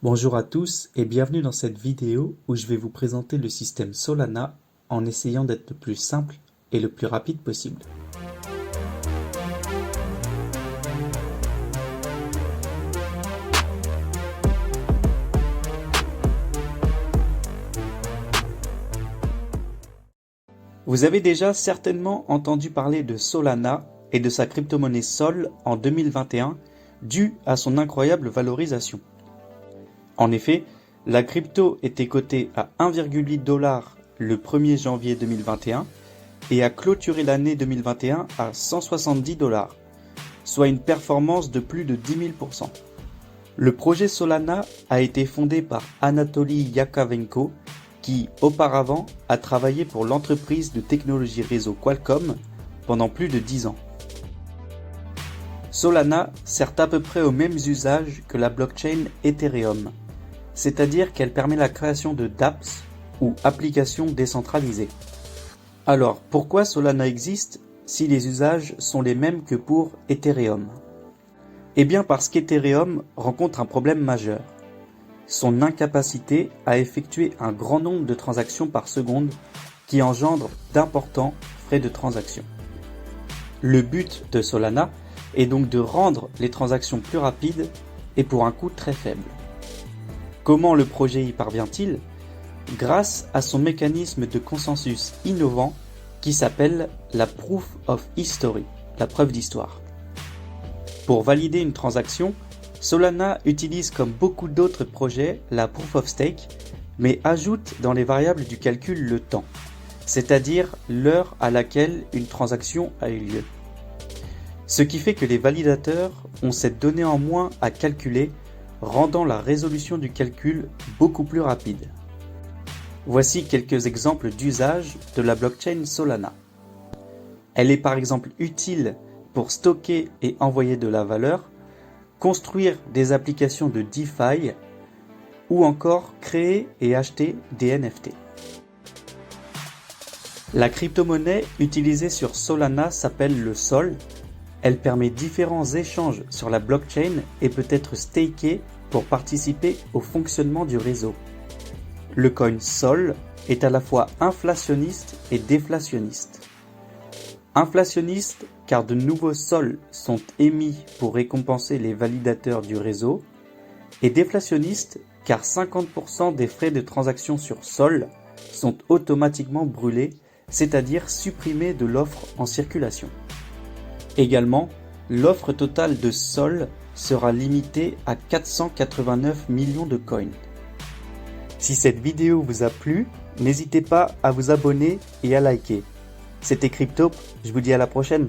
Bonjour à tous et bienvenue dans cette vidéo où je vais vous présenter le système Solana en essayant d'être le plus simple et le plus rapide possible. Vous avez déjà certainement entendu parler de Solana et de sa crypto-monnaie Sol en 2021 due à son incroyable valorisation. En effet, la crypto était cotée à 1,8$ le 1er janvier 2021 et a clôturé l'année 2021 à 170$, soit une performance de plus de 10 000%. Le projet Solana a été fondé par Anatoly Yakovenko, qui auparavant a travaillé pour l'entreprise de technologie réseau Qualcomm pendant plus de 10 ans. Solana sert à peu près aux mêmes usages que la blockchain Ethereum, c'est-à-dire qu'elle permet la création de dApps ou applications décentralisées. Alors, pourquoi Solana existe si les usages sont les mêmes que pour Ethereum ? Eh bien parce qu'Ethereum rencontre un problème majeur. Son incapacité à effectuer un grand nombre de transactions par seconde qui engendre d'importants frais de transaction. Le but de Solana est donc de rendre les transactions plus rapides et pour un coût très faible. Comment le projet y parvient-il ? Grâce à son mécanisme de consensus innovant qui s'appelle la Proof of History, la preuve d'histoire. Pour valider une transaction, Solana utilise comme beaucoup d'autres projets la Proof of Stake, mais ajoute dans les variables du calcul le temps, c'est-à-dire l'heure à laquelle une transaction a eu lieu. Ce qui fait que les validateurs ont cette donnée en moins à calculer, rendant la résolution du calcul beaucoup plus rapide. Voici quelques exemples d'usage de la blockchain Solana. Elle est par exemple utile pour stocker et envoyer de la valeur, construire des applications de DeFi ou encore créer et acheter des NFT. La crypto-monnaie utilisée sur Solana s'appelle le Sol. Elle permet différents échanges sur la blockchain et peut être stakée pour participer au fonctionnement du réseau. Le coin Sol est à la fois inflationniste et déflationniste. Inflationniste car de nouveaux sols sont émis pour récompenser les validateurs du réseau, et déflationniste car 50% des frais de transaction sur Sol sont automatiquement brûlés, c'est-à-dire supprimés de l'offre en circulation. Également, l'offre totale de Sol sera limitée à 489 millions de coins. Si cette vidéo vous a plu, n'hésitez pas à vous abonner et à liker. C'était Crypto, je vous dis à la prochaine.